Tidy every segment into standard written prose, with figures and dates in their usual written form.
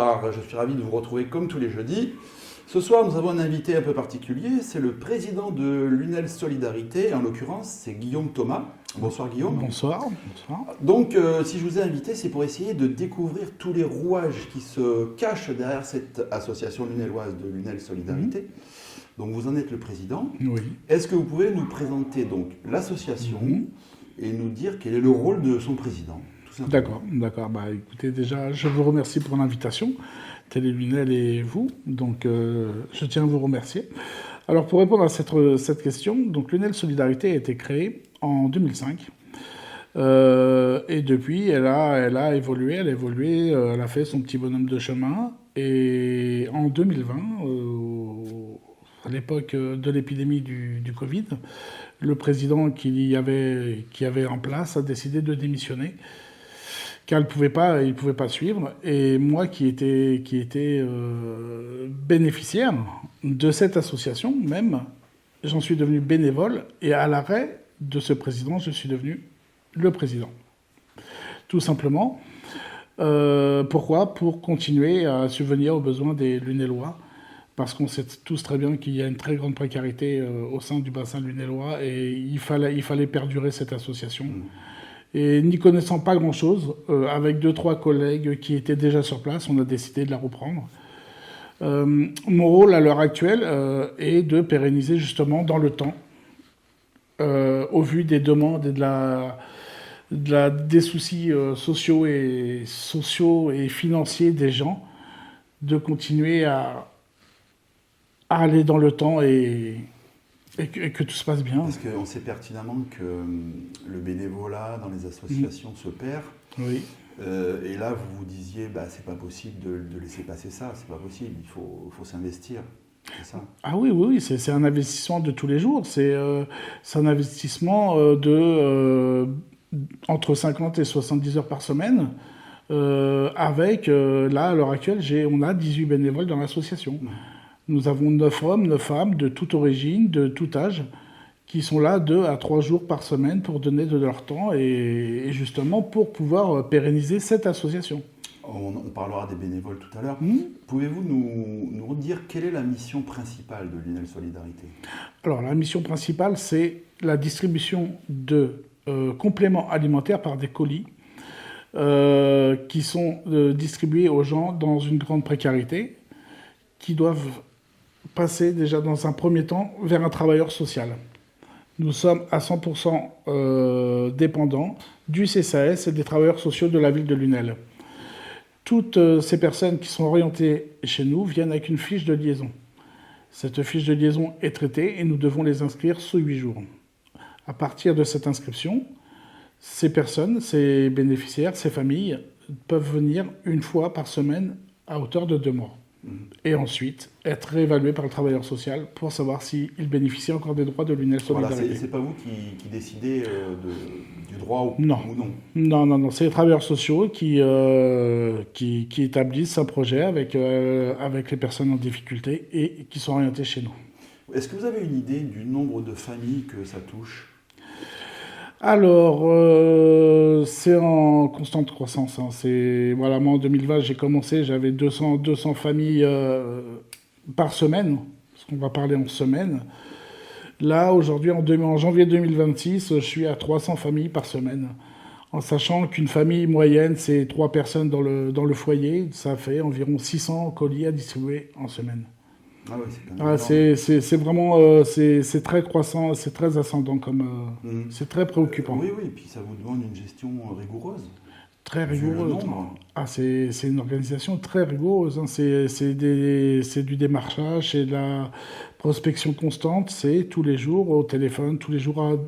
Bonsoir, je suis ravi de vous retrouver comme tous les jeudis. Ce soir, nous avons un invité un peu particulier, c'est le président de l'UNEL Solidarité, en l'occurrence, c'est Guillaume Thomas. Bonsoir Guillaume. Bonsoir. Bonsoir. Donc, si je vous ai invité, c'est pour essayer de découvrir tous les rouages qui se cachent derrière cette association lunéloise de l'UNEL Solidarité. Donc, vous en êtes le président. Oui. Est-ce que vous pouvez nous présenter donc l'association et nous dire quel est le rôle de son président? D'accord. Bah, écoutez, déjà, je vous remercie pour l'invitation, Télé Lunel et vous. Donc, je tiens à vous remercier. Alors, pour répondre à cette question, donc l'UNEL Solidarité a été créée en 2005. Et depuis, elle a évolué, elle a fait son petit bonhomme de chemin. Et en 2020, à l'époque de l'épidémie du Covid, le président qui avait en place a décidé de démissionner, car il pouvait pas suivre. Et moi, qui était bénéficiaire de cette association, même, j'en suis devenu bénévole. Et à l'arrêt de ce président, je suis devenu le président. Tout simplement. Pourquoi ? Pour continuer à subvenir aux besoins des Lunélois. Parce qu'on sait tous très bien qu'il y a une très grande précarité au sein du bassin lunélois. Et il fallait perdurer cette association. Et n'y connaissant pas grand-chose, avec 2-3 collègues qui étaient déjà sur place, on a décidé de la reprendre. Mon rôle à l'heure actuelle est de pérenniser justement dans le temps, au vu des demandes et des soucis sociaux et financiers des gens, de continuer à aller dans le temps et que tout se passe bien. Parce qu'on sait pertinemment que le bénévolat dans les associations se perd. Oui. Et là, vous vous disiez, c'est pas possible de laisser passer ça, c'est pas possible, il faut s'investir. C'est ça. Ah oui, c'est un investissement de tous les jours. C'est un investissement entre 50 et 70 heures par semaine. Avec, là, à l'heure actuelle, on a 18 bénévoles dans l'association. Nous avons 9 hommes, 9 femmes, de toute origine, de tout âge, qui sont là 2 à 3 jours par semaine pour donner de leur temps et justement pour pouvoir pérenniser cette association. On parlera des bénévoles tout à l'heure. Pouvez-vous nous dire quelle est la mission principale de l'UNEL Solidarité ? Alors, la mission principale, c'est la distribution de compléments alimentaires par des colis qui sont distribués aux gens dans une grande précarité, qui doivent passer déjà dans un premier temps vers un travailleur social. Nous sommes à 100% dépendants du CCAS et des travailleurs sociaux de la ville de Lunel. Toutes ces personnes qui sont orientées chez nous viennent avec une fiche de liaison. Cette fiche de liaison est traitée et nous devons les inscrire sous 8 jours. À partir de cette inscription, ces personnes, ces bénéficiaires, ces familles peuvent venir une fois par semaine à hauteur de 2 mois. Et ensuite être réévalué par le travailleur social pour savoir s'il bénéficie encore des droits de l'UNEL Solidarité. Voilà, c'est pas vous qui décidez du droit ou non. Non, c'est les travailleurs sociaux qui établissent un projet avec les personnes en difficulté et qui sont orientés chez nous. Est-ce que vous avez une idée du nombre de familles que ça touche ? Alors, c'est en constante croissance. Moi, en 2020, j'ai commencé, j'avais 200 familles par semaine, parce qu'on va parler en semaine. Là, aujourd'hui, en janvier 2026, je suis à 300 familles par semaine. En sachant qu'une famille moyenne, c'est 3 personnes dans le foyer, ça fait environ 600 colis à distribuer en semaine. Ah ouais, c'est vraiment c'est très croissant, c'est très ascendant, c'est très préoccupant. Oui, et puis ça vous demande une gestion rigoureuse. Très rigoureuse. C'est une organisation très rigoureuse. C'est du démarchage, c'est de la prospection constante, c'est tous les jours au téléphone, tous les jours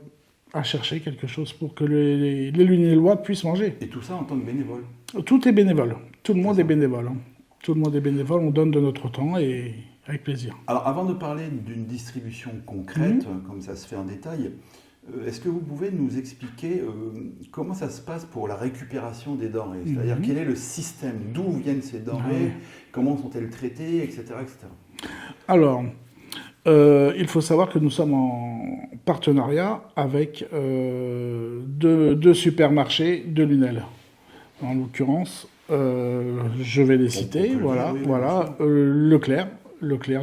à chercher quelque chose pour que les Lunélois puissent manger. Et tout ça en tant que bénévole ? Tout est bénévole. Tout le monde est bénévole. Tout le monde est bénévole, on donne de notre temps et avec plaisir. Alors, avant de parler d'une distribution concrète, comme ça se fait en détail, est-ce que vous pouvez nous expliquer comment ça se passe pour la récupération des denrées ? C'est-à-dire, quel est le système ? D'où viennent ces denrées ? Comment sont-elles traitées, etc. Alors, il faut savoir que nous sommes en partenariat avec 2 supermarchés de Lunel. En l'occurrence, Je vais les citer. Voilà, voilà. Leclerc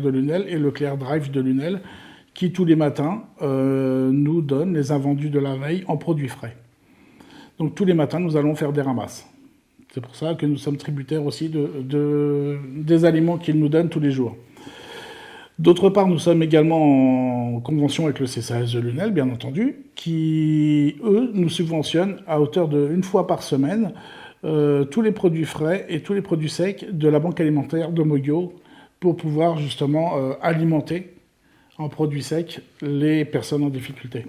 de Lunel et Leclerc Drive de Lunel, qui tous les matins nous donnent les invendus de la veille en produits frais. Donc tous les matins, nous allons faire des ramasses. C'est pour ça que nous sommes tributaires aussi des aliments qu'ils nous donnent tous les jours. D'autre part, nous sommes également en convention avec le CCAS de Lunel, bien entendu, qui, eux, nous subventionnent à hauteur d'1 fois par semaine tous les produits frais et tous les produits secs de la banque alimentaire de Mogyo pour pouvoir justement alimenter en produits secs les personnes en difficulté.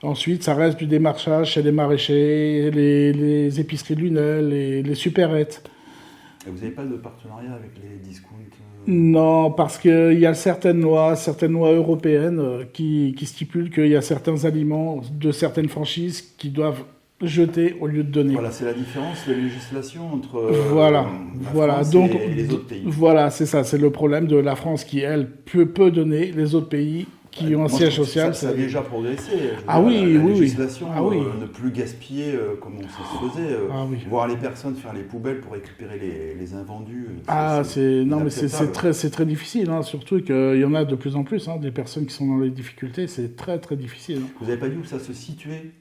Ensuite, ça reste du démarchage chez les maraîchers, les épiceries de Lunel, les supérettes. Et vous n'avez pas de partenariat avec les discounts Non, parce qu'il y a certaines lois européennes qui stipulent qu'il y a certains aliments de certaines franchises qui doivent jeter au lieu de donner. Voilà, c'est la différence de législation entre voilà. France Donc, et les autres pays. Voilà, c'est ça, c'est le problème de la France qui, elle, peut donner, les autres pays qui ont un siège social. Ça a déjà progressé. Ah oui, la oui, législation, oui. Ne plus gaspiller comme on se faisait, voir les personnes faire les poubelles pour récupérer les invendus. C'est très difficile, hein, surtout qu'il y en a de plus en plus, hein, des personnes qui sont dans les difficultés, c'est très très difficile. Hein. Vous n'avez pas dit où ça se situait?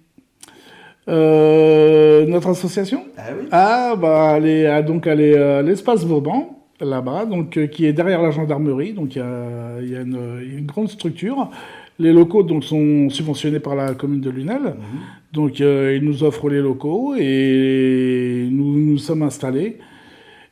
Notre association? Ah oui. Elle est à l'espace Vauban, là-bas, donc qui est derrière la gendarmerie, donc il y a une grande structure. Les locaux donc sont subventionnés par la commune de Lunel, donc ils nous offrent les locaux et nous sommes installés.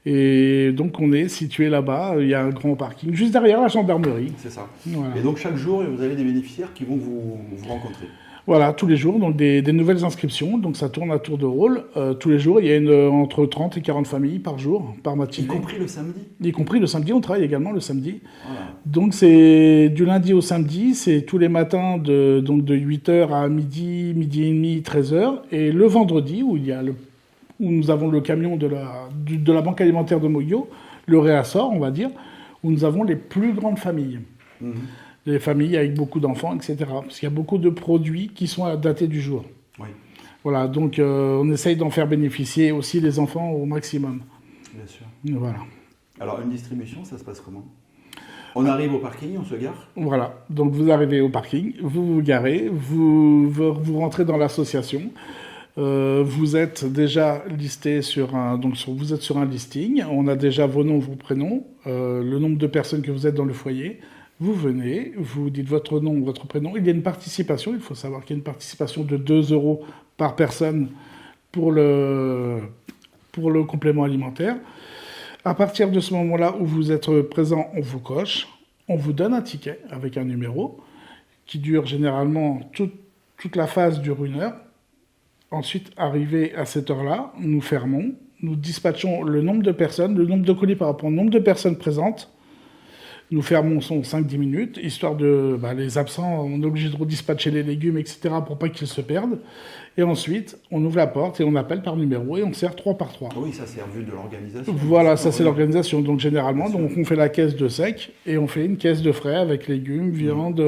Et donc on est situé là-bas, il y a un grand parking juste derrière la gendarmerie. C'est ça. Voilà. Et donc chaque jour, vous avez des bénéficiaires qui vont vous rencontrer. Voilà, tous les jours, donc des nouvelles inscriptions, donc ça tourne à tour de rôle. Tous les jours, il y a entre 30 et 40 familles par jour, par matinée. Y compris le samedi? Y compris le samedi, on travaille également le samedi. Voilà. Donc c'est du lundi au samedi, c'est tous les matins de 8h à midi et demi, 13h. Et le vendredi, où nous avons le camion de la banque alimentaire de Mogyo, le réassort, on va dire, où nous avons les plus grandes familles. Les familles avec beaucoup d'enfants, etc. Parce qu'il y a beaucoup de produits qui sont datés du jour. Oui. Voilà, donc on essaye d'en faire bénéficier aussi les enfants au maximum. Bien sûr. Voilà. Alors, une distribution, ça se passe comment? On arrive au parking, on se gare? Voilà, donc vous arrivez au parking, vous vous garez, vous rentrez dans l'association. Vous êtes déjà listé vous êtes sur un listing. On a déjà vos noms, vos prénoms, le nombre de personnes que vous êtes dans le foyer. Vous venez, vous dites votre nom, votre prénom. Il y a une participation, il faut savoir qu'il y a une participation de 2 € par personne pour le complément alimentaire. À partir de ce moment-là où vous êtes présent, on vous coche, on vous donne un ticket avec un numéro qui dure généralement toute la phase dure 1 heure. Ensuite, arrivé à cette heure-là, nous fermons, nous dispatchons le nombre de personnes, le nombre de colis par rapport au nombre de personnes présentes. Nous fermons 5-10 minutes, histoire de... les absents, on est obligé de redispatcher les légumes, etc., pour pas qu'ils se perdent. Et ensuite, on ouvre la porte et on appelle par numéro et on sert 3 par 3. Oui, ça c'est en vue de l'organisation. Voilà, ça c'est l'organisation. Donc généralement, on fait la caisse de sec et on fait une caisse de frais avec légumes, viande,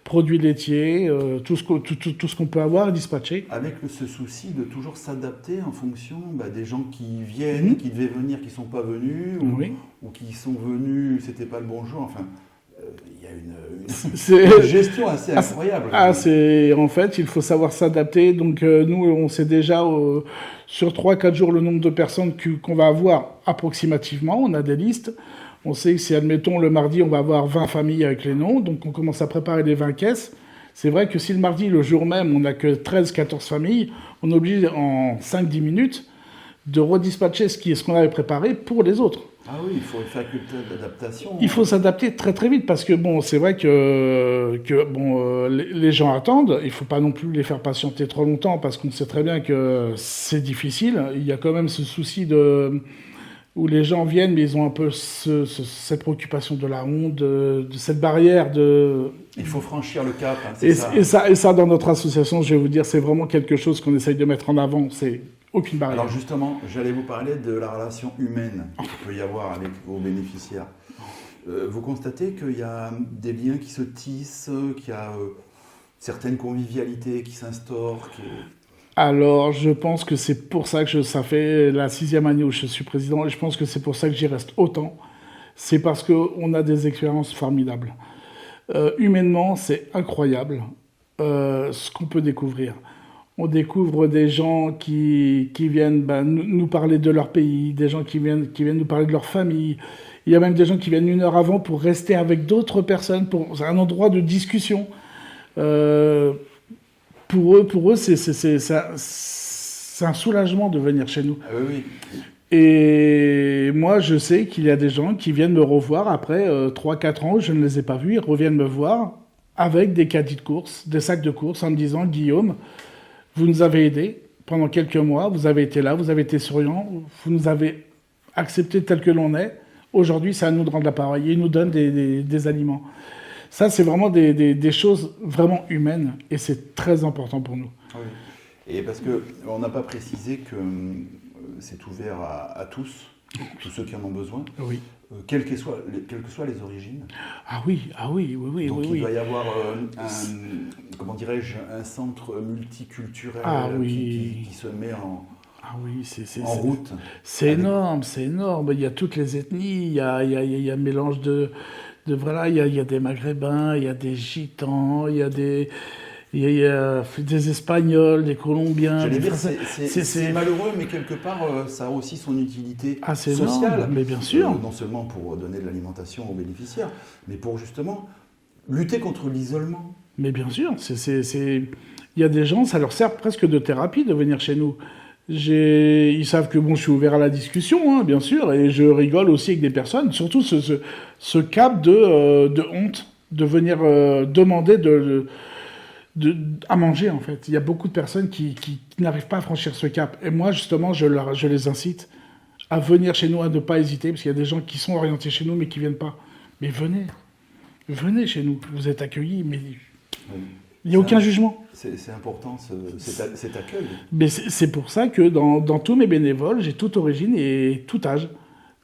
produits laitiers, tout ce qu'on peut avoir et dispatcher. Avec ce souci de toujours s'adapter en fonction des gens qui viennent, qui devaient venir, qui ne sont pas venus, ou qui sont venus, c'était pas le bon jour, enfin... Il y a une gestion assez incroyable. En fait, il faut savoir s'adapter. Donc nous, on sait déjà sur 3-4 jours le nombre de personnes qu'on va avoir approximativement. On a des listes. On sait que si, admettons, le mardi, on va avoir 20 familles avec les noms. Donc on commence à préparer les 20 caisses. C'est vrai que si le mardi, le jour même, on n'a que 13-14 familles, on est obligé en 5-10 minutes de redispatcher ce qu'on avait préparé pour les autres. Ah oui, il faut une faculté d'adaptation. Il faut s'adapter très très vite parce que c'est vrai que les gens attendent. Il ne faut pas non plus les faire patienter trop longtemps parce qu'on sait très bien que c'est difficile. Il y a quand même ce souci où les gens viennent, mais ils ont un peu cette préoccupation de la honte, de cette barrière de... Il faut franchir le cap, c'est ça. Et ça, dans notre association, je vais vous dire, c'est vraiment quelque chose qu'on essaye de mettre en avant. C'est aucune barrière. Alors justement, j'allais vous parler de la relation humaine qu'il peut y avoir avec vos bénéficiaires. Vous constatez qu'il y a des liens qui se tissent, qu'il y a certaines convivialités qui s'instaurent Alors, je pense que c'est pour ça que ça fait la 6e année où je suis président, et je pense que c'est pour ça que j'y reste autant. C'est parce qu'on a des expériences formidables. Humainement, c'est incroyable ce qu'on peut découvrir. On découvre des gens qui viennent nous parler de leur pays, des gens qui viennent nous parler de leur famille. Il y a même des gens qui viennent 1 heure avant pour rester avec d'autres personnes, c'est un endroit de discussion. Pour eux, c'est un soulagement de venir chez nous. Ah oui. Et moi, je sais qu'il y a des gens qui viennent me revoir après 3-4 ans, je ne les ai pas vus, ils reviennent me voir avec des caddies de course, des sacs de course, en me disant « Guillaume, vous nous avez aidés pendant quelques mois, vous avez été là, vous avez été souriant, vous nous avez acceptés tel que l'on est. Aujourd'hui, c'est à nous de rendre la parole. » Et ils nous donnent des aliments. Ça, c'est vraiment des choses vraiment humaines et c'est très important pour nous. Oui. Et parce qu'on n'a pas précisé que c'est ouvert à tous ceux qui en ont besoin, oui. Quelles que soient les origines. Ah oui. Donc oui. il doit y avoir un centre multiculturel qui se met en route. C'est énorme. Il y a toutes les ethnies, il y a un mélange voilà, il y a des Maghrébins, il y a des Gitans, il y a des Espagnols, des Colombiens. J'allais dire, c'est malheureux, mais quelque part, ça a aussi son utilité sociale. Énorme, mais bien sûr. Non seulement pour donner de l'alimentation aux bénéficiaires, mais pour justement lutter contre l'isolement. Mais bien sûr. Il y a des gens, ça leur sert presque de thérapie de venir chez nous. Ils savent que je suis ouvert à la discussion, bien sûr, et je rigole aussi avec des personnes, surtout ce cap de honte, de venir demander à manger, en fait. Il y a beaucoup de personnes qui n'arrivent pas à franchir ce cap. Et moi, justement, je les incite à venir chez nous, à ne pas hésiter, parce qu'il y a des gens qui sont orientés chez nous, mais qui ne viennent pas. Mais venez chez nous, vous êtes accueillis, mais... Oui. Il n'y a aucun jugement. C'est important, cet accueil. Mais c'est pour ça que dans tous mes bénévoles, j'ai toute origine et tout âge.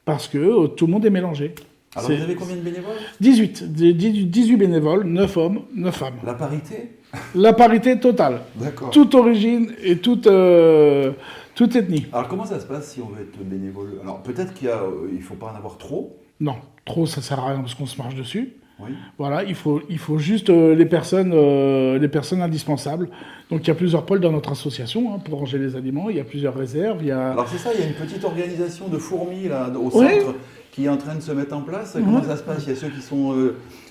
Parce que tout le monde est mélangé. Alors vous avez combien de bénévoles ? 18 bénévoles, 9 hommes, 9 femmes. La parité ? La parité totale. D'accord. Toute origine et toute ethnie. Alors comment ça se passe si on veut être bénévole ? Alors peut-être qu'il ne faut pas en avoir trop. Non, trop ça ne sert à rien parce qu'on se marche dessus. Oui. Voilà, il faut juste les personnes indispensables. Donc il y a plusieurs pôles dans notre association pour ranger les aliments, il y a plusieurs réserves. Alors c'est ça, il y a une petite organisation de fourmis là, au centre qui est en train de se mettre en place. Comment ça se passe ? Il y a ceux qui sont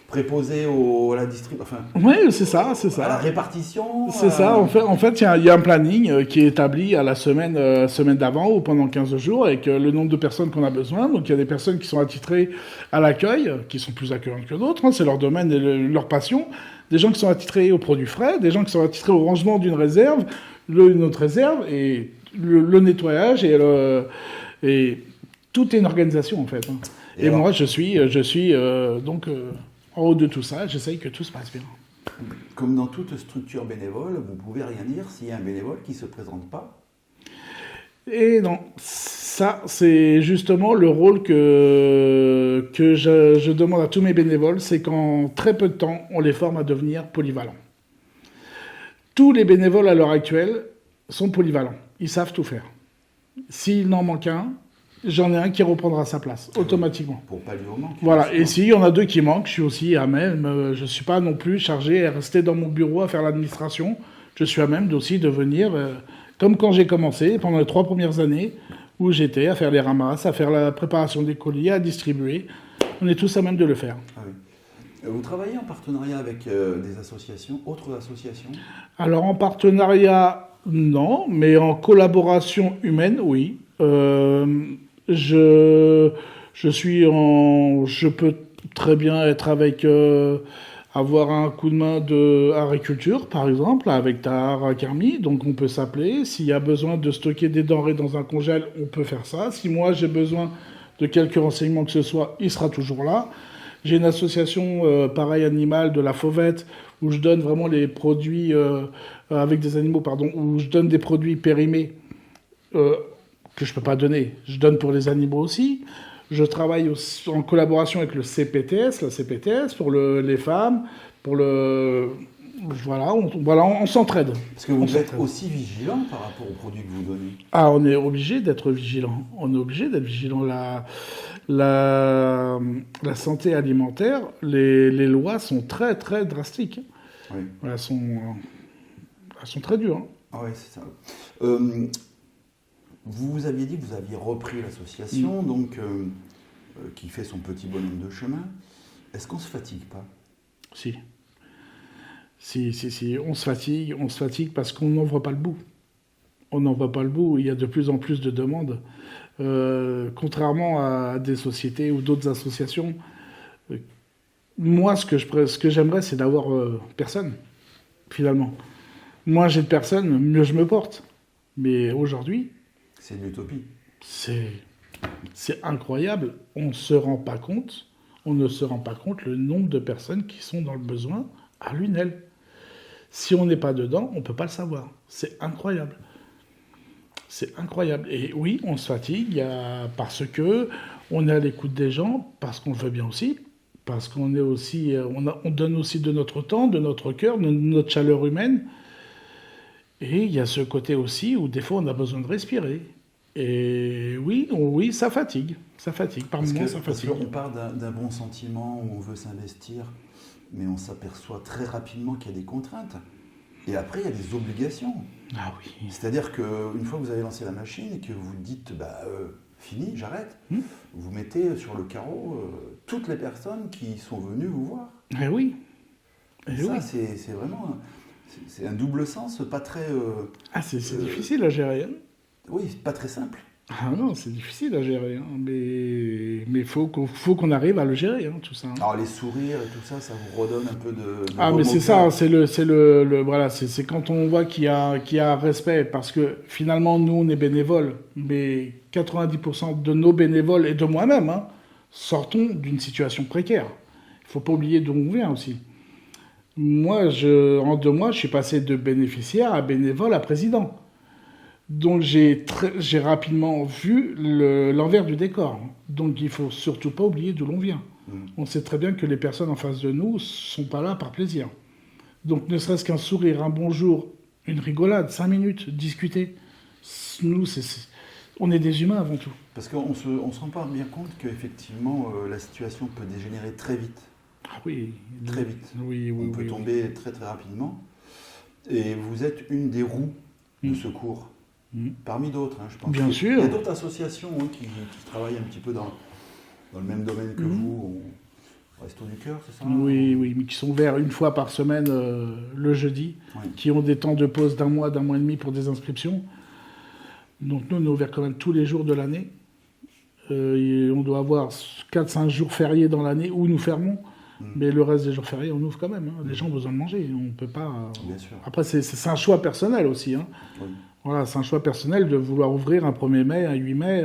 préposés à la distribution, oui, c'est ça. À la répartition. C'est ça, en fait il y a un planning qui est établi à la semaine d'avant ou pendant 15 jours avec le nombre de personnes qu'on a besoin. Donc il y a des personnes qui sont attitrées à l'accueil, qui sont plus accueillantes que d'autres, c'est leur domaine et leur passion. Des gens qui sont attitrés aux produits frais, des gens qui sont attitrés au rangement d'une réserve, une autre réserve, et le nettoyage, et tout est une organisation en fait. Et moi je suis donc en haut de tout ça, j'essaye que tout se passe bien. Comme dans toute structure bénévole, vous pouvez rien dire s'il y a un bénévole qui ne se présente pas. Et non, ça c'est justement le rôle que je demande à tous mes bénévoles, c'est qu'en très peu de temps, on les forme à devenir polyvalents. Tous les bénévoles à l'heure actuelle sont polyvalents, ils savent tout faire. S'il n'en manque un, j'en ai un qui reprendra sa place, automatiquement. Pour pallier au manque. Voilà, et s'il y en a 2 qui manquent, je suis aussi à même, je ne suis pas non plus chargé à rester dans mon bureau à faire l'administration, je suis à même aussi de venir... Comme quand j'ai commencé, pendant les 3 premières années, où j'étais à faire les ramasses, à faire la préparation des colis, à distribuer. On est tous à même de le faire. Ah oui. Vous travaillez en partenariat avec des associations, autres associations ? Alors en partenariat, non, mais en collaboration humaine, oui. Je peux très bien être avec... avoir un coup de main de agriculture, par exemple, avec Tahar Karmi. Donc on peut s'appeler. S'il y a besoin de stocker des denrées dans un congèle, on peut faire ça. Si moi j'ai besoin de quelques renseignements que ce soit, il sera toujours là. J'ai une association pareil animale de la Fauvette où je donne vraiment les produits avec des animaux, où je donne des produits périmés que je peux pas donner. Je donne pour les animaux aussi. Je travaille aussi en collaboration avec le CPTS, la CPTS, pour les femmes, pour Voilà, on s'entraide. Parce que vous devez être aussi vigilant par rapport aux produits que vous donnez. Ah, on est obligé d'être vigilant. On est obligé d'être vigilant. La santé alimentaire, les lois sont très, très drastiques. Oui. Elles sont très dures. Hein. Ah oui, c'est ça. Vous aviez dit que vous aviez repris l'association, donc qui fait son petit bonhomme de chemin. Est-ce qu'on se fatigue pas? Si. Si. On se fatigue parce qu'on n'en voit pas le bout. On n'en voit pas le bout. Il y a de plus en plus de demandes. Contrairement à des sociétés ou d'autres associations, moi, ce que j'aimerais, c'est d'avoir personne, finalement. Moins j'ai de personnes, mieux je me porte. Mais aujourd'hui... C'est de l'utopie. C'est incroyable. On ne se rend pas compte le nombre de personnes qui sont dans le besoin à Lunel. Si on n'est pas dedans, on ne peut pas le savoir. C'est incroyable. C'est incroyable. Et oui, on se fatigue parce que on est à l'écoute des gens, parce qu'on le veut bien aussi, parce qu'on est aussi, on donne aussi de notre temps, de notre cœur, de notre chaleur humaine. Et il y a ce côté aussi où des fois on a besoin de respirer. Et oui, ça fatigue. Ça fatigue. Par moments, ça fatigue. Parce qu'on part d'un bon sentiment où on veut s'investir, mais on s'aperçoit très rapidement qu'il y a des contraintes. Et après, il y a des obligations. Ah oui. C'est-à-dire qu'une fois que vous avez lancé la machine et que vous dites fini, j'arrête, vous mettez sur le carreau toutes les personnes qui sont venues vous voir. Eh oui. Et ça, c'est vraiment... C'est un double sens, pas très... c'est difficile à gérer. Hein. Oui, pas très simple. Ah non, c'est difficile à gérer. Hein. Mais faut qu'on arrive à le gérer, hein, tout ça. Hein. Alors les sourires et tout ça, ça vous redonne un peu de mais c'est ça, c'est voilà, c'est quand on voit qu'il y a respect, parce que finalement, nous, on est bénévoles, mais 90% de nos bénévoles, et de moi-même, hein, sortons d'une situation précaire. Il ne faut pas oublier d'où on vient aussi. Moi, en 2 mois, je suis passé de bénéficiaire à bénévole à président. Donc j'ai rapidement vu l'envers du décor. Donc il ne faut surtout pas oublier d'où l'on vient. On sait très bien que les personnes en face de nous ne sont pas là par plaisir. Donc ne serait-ce qu'un sourire, un bonjour, une rigolade, 5 minutes, discuter. Nous, on est des humains avant tout. Parce qu'on se rend pas bien compte qu'effectivement la situation peut dégénérer très vite. Ah oui. Très vite. Oui, on peut tomber très très rapidement. Et vous êtes une des roues de secours. Parmi d'autres, hein, je pense. Bien sûr. Il y a d'autres associations qui travaillent un petit peu dans le même domaine que vous, Resto du Cœur, c'est ça? Oui, mais qui sont ouverts une fois par semaine le jeudi, qui ont des temps de pause d'un mois et demi pour des inscriptions. Donc nous, on est ouverts quand même tous les jours de l'année. Et on doit avoir 4-5 jours fériés dans l'année où nous fermons. Mais le reste des jours fériés, on ouvre quand même. Hein. Les gens ont besoin de manger. On peut pas... Bien sûr. Après, c'est un choix personnel aussi. Hein. Oui. Voilà, c'est un choix personnel de vouloir ouvrir un 1er mai, un 8 mai.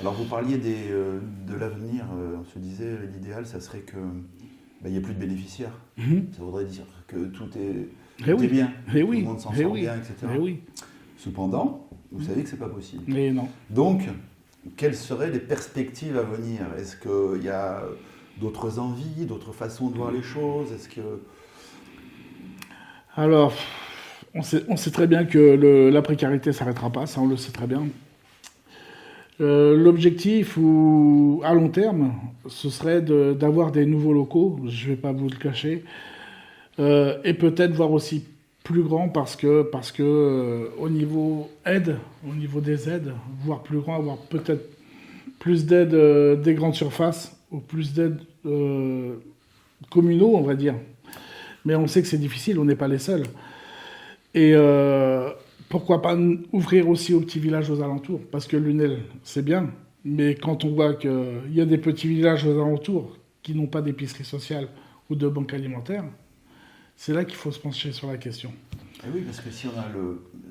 Alors, vous parliez de l'avenir. On se disait, l'idéal, ça serait qu'il n'y ait plus de bénéficiaires. Ça voudrait dire que tout est bien. Tout le monde s'en sort bien, etc. Cependant, vous savez que ce n'est pas possible. Mais non. Donc, quelles seraient les perspectives à venir? Est-ce qu'il y a d'autres envies, d'autres façons de voir les choses? Est-ce que... Alors, on sait très bien que la précarité ne s'arrêtera pas, ça on le sait très bien. L'objectif à long terme, ce serait d'avoir des nouveaux locaux, je ne vais pas vous le cacher, et peut-être voir aussi plus grand parce que au niveau des aides, voire plus grand, avoir peut-être plus d'aides des grandes surfaces ou plus d'aides communaux, on va dire. Mais on sait que c'est difficile, on n'est pas les seuls. Et pourquoi pas ouvrir aussi aux petits villages aux alentours? Parce que Lunel, c'est bien. Mais quand on voit qu'il y a des petits villages aux alentours qui n'ont pas d'épicerie sociale ou de banque alimentaire, c'est là qu'il faut se pencher sur la question. Et oui, parce que si on a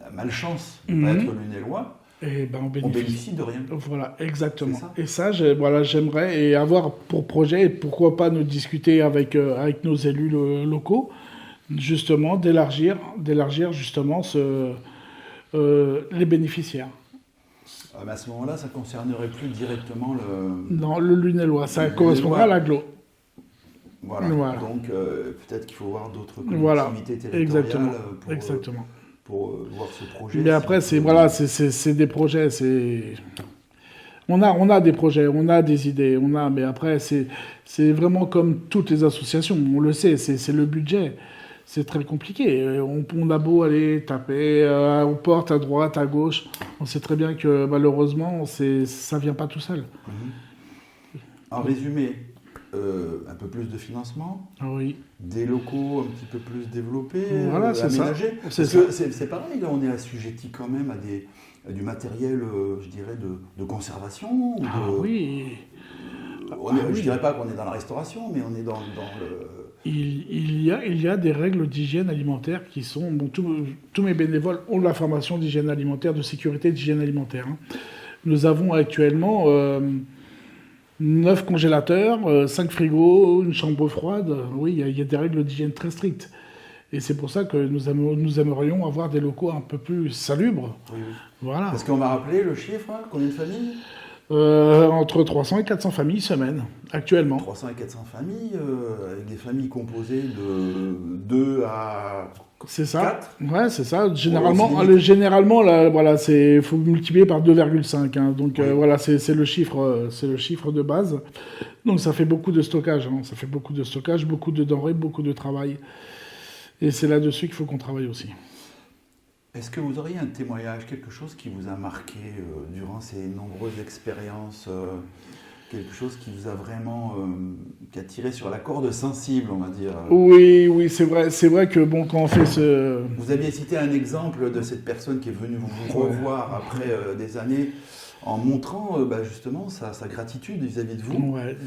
la malchance de ne pas être Lunélois, on bénéficie de rien. Voilà, exactement. Ça. Et ça, j'aimerais et avoir pour projet, et pourquoi pas nous discuter avec nos élus locaux, justement, d'élargir justement les bénéficiaires. Mais à ce moment-là, ça ne concernerait plus directement Non, le Lunélois, ça correspondra à l'agglo. Voilà. Voilà. Donc peut-être qu'il faut voir d'autres Voilà. collectivités territoriales Exactement. pour voir ce projet. Mais après, c'est des projets. On a des projets, on a des idées, mais après, c'est vraiment comme toutes les associations. On le sait, c'est le budget. C'est très compliqué. On a beau aller taper aux portes, à droite, à gauche. On sait très bien que malheureusement, ça vient pas tout seul. En résumé, un peu plus de financement, Oui. des locaux un petit peu plus développés, Voilà, c'est ça. aménagés. Parce que c'est pareil, là, on est assujetti quand même à du matériel, je dirais, de conservation. Oui. Je dirais pas qu'on est dans la restauration, mais on est dans le... Il y a des règles d'hygiène alimentaire qui sont... Bon, tous mes bénévoles ont la formation d'hygiène alimentaire, de sécurité d'hygiène alimentaire. Hein. Nous avons actuellement 9 congélateurs, 5 frigos, une chambre froide. Oui, il y a des règles d'hygiène très strictes. Et c'est pour ça que nous aimerions avoir des locaux un peu plus salubres. Oui. Voilà. Parce qu'on m'a rappelé le chiffre, hein, combien de familles entre 300 et 400 familles semaine, actuellement. 300 et 400 familles, avec des familles composées de 2 à c'est ça. 4. Ouais, c'est ça. Généralement, là, voilà, faut multiplier par 2,5. Hein. Donc oui. voilà, c'est le chiffre de base. Donc ça fait beaucoup de stockage. Hein. Ça fait beaucoup de stockage, beaucoup de denrées, beaucoup de travail. Et c'est là-dessus qu'il faut qu'on travaille aussi. Est-ce que vous auriez un témoignage, quelque chose qui vous a marqué durant ces nombreuses expériences, quelque chose qui vous a vraiment qui a tiré sur la corde sensible, on va dire Oui, c'est vrai que bon, quand on fait ce... Vous aviez cité un exemple de cette personne qui est venue vous revoir après des années en montrant justement sa gratitude vis-à-vis de vous. Ouais,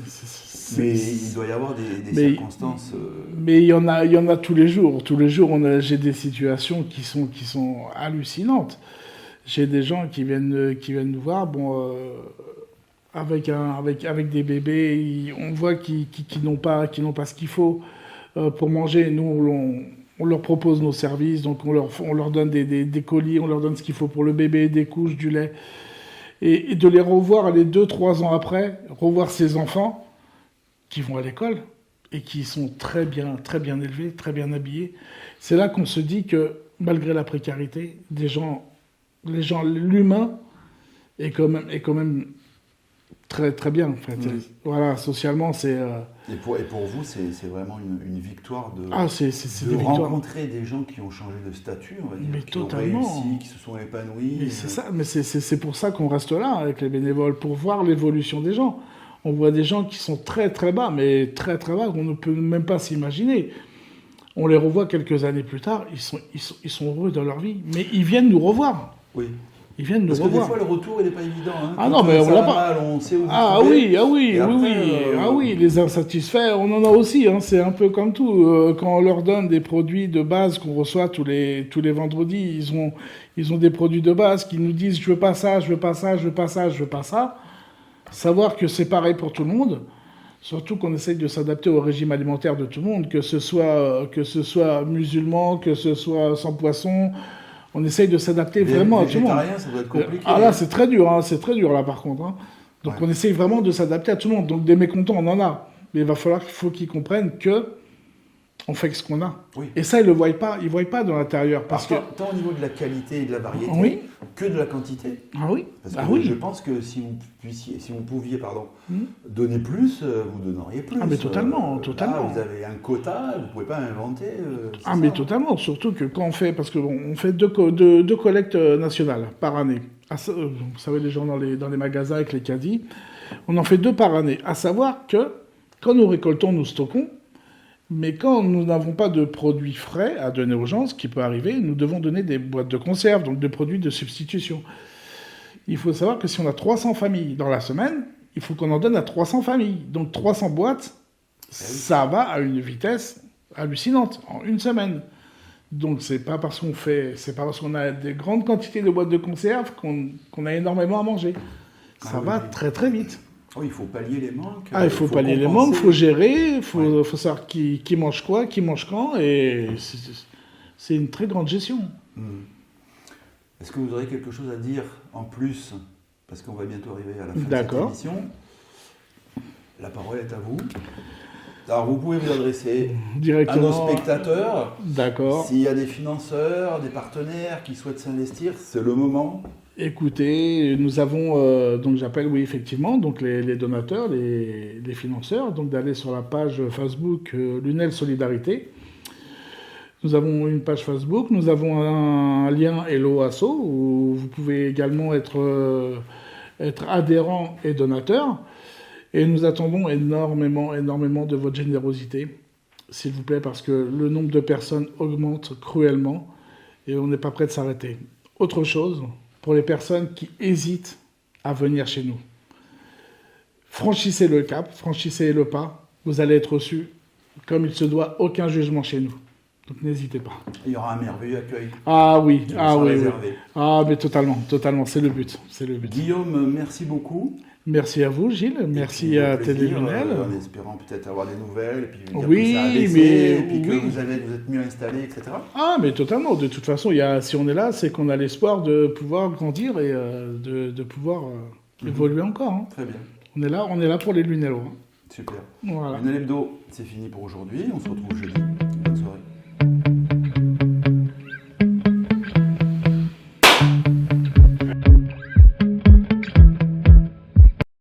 mais il doit y avoir des circonstances... Mais il y en a tous les jours. Tous les jours, j'ai des situations qui sont hallucinantes. J'ai des gens qui viennent nous voir, bon, avec des bébés, on voit qu'ils n'ont pas ce qu'il faut pour manger. Nous, on leur propose nos services, donc on leur donne des colis, on leur donne ce qu'il faut pour le bébé, des couches, du lait. Et de les revoir, les 2-3 ans après, revoir ces enfants qui vont à l'école et qui sont très bien élevés, très bien habillés. C'est là qu'on se dit que, malgré la précarité, l'humain est quand même très, très bien. En fait. Voilà, socialement, c'est... Et pour vous, c'est vraiment une victoire de rencontrer des gens qui ont changé de statut, on va dire, mais qui totalement. ont réussi, qui se sont épanouis. Mais c'est ça, mais c'est pour ça qu'on reste là avec les bénévoles, pour voir l'évolution des gens. On voit des gens qui sont très très bas, mais très très bas, qu'on ne peut même pas s'imaginer. On les revoit quelques années plus tard, ils sont heureux dans leur vie, mais ils viennent nous revoir. Oui. Ils viennent nous revoir. Parce que des fois, le retour, il n'est pas évident. Hein. Ah non, mais on l'a pas. Mal, on sait où oui, les insatisfaits, on en a aussi. Hein. C'est un peu comme tout. Quand on leur donne des produits de base qu'on reçoit tous les vendredis, ils ont des produits de base qui nous disent je veux pas ça, je veux pas ça, je veux pas ça, je veux pas ça. Savoir que c'est pareil pour tout le monde. Surtout qu'on essaye de s'adapter au régime alimentaire de tout le monde, que ce soit musulman, que ce soit sans poisson. On essaye de s'adapter vraiment à tout le monde. Ça doit être compliqué. Ah là, c'est très dur, hein, là par contre. Hein. Donc on essaye vraiment de s'adapter à tout le monde. Donc des mécontents, on en a. Mais il faut qu'ils comprennent que on fait ce qu'on a. Oui. Et ça, ils ne le voient pas. Ils ne voient pas dans l'intérieur. Tant au niveau de la qualité et de la variété que de la quantité. Ah oui. Parce que je pense que si vous pouviez donner plus, vous donneriez plus. Ah mais totalement. Là, vous avez un quota, vous ne pouvez pas inventer. Mais totalement. Surtout que quand on fait, parce qu'on fait deux collectes nationales par année. Vous savez, les gens dans les magasins avec les caddies, on en fait 2 par année. À savoir que quand nous récoltons, nous stockons. Mais quand nous n'avons pas de produits frais à donner aux gens, ce qui peut arriver, nous devons donner des boîtes de conserve, donc de produits de substitution. Il faut savoir que si on a 300 familles dans la semaine, il faut qu'on en donne à 300 familles. Donc 300 boîtes, ça va à une vitesse hallucinante, en une semaine. Donc c'est pas parce qu'on a des grandes quantités de boîtes de conserve qu'on a énormément à manger. Ça va très très vite. Oh, il faut pallier les manques. Il faut pallier les manques, il faut gérer, il faut savoir qui mange quoi, qui mange quand, et c'est une très grande gestion. Est-ce que vous aurez quelque chose à dire en plus, parce qu'on va bientôt arriver à la fin de cette émission. La parole est à vous. Alors, vous pouvez vous adresser à directement. nos spectateurs. D'accord. S'il y a des financeurs, des partenaires qui souhaitent s'investir, c'est le moment. Écoutez, nous avons, donc j'appelle, oui, effectivement, donc les donateurs, les financeurs, donc d'aller sur la page Facebook Lunel Solidarité. Nous avons une page Facebook, nous avons un lien Hello Asso où vous pouvez également être adhérent et donateur. Et nous attendons énormément de votre générosité, s'il vous plaît, parce que le nombre de personnes augmente cruellement et on n'est pas prêt de s'arrêter. Autre chose, pour les personnes qui hésitent à venir chez nous, franchissez le cap, franchissez le pas, vous allez être reçus comme il se doit, aucun jugement chez nous. Donc n'hésitez pas. Il y aura un merveilleux accueil. Ah oui, qui ah sera oui, oui. réservé. Ah mais totalement, c'est le but, c'est le but. Guillaume, merci beaucoup. Merci à vous, Gilles. Merci puis, à au plaisir, Télé-Lunel. En espérant peut-être avoir des nouvelles, et puis dire Oui, que ça a baissé, mais et puis que oui. vous êtes mieux installé, etc. Ah, mais totalement. De toute façon, si on est là, c'est qu'on a l'espoir de pouvoir grandir et de pouvoir évoluer encore. Hein. Très bien. On est là pour les Lunellos. Hein. Super. Voilà. Lunel Hebdo, c'est fini pour aujourd'hui. On se retrouve jeudi.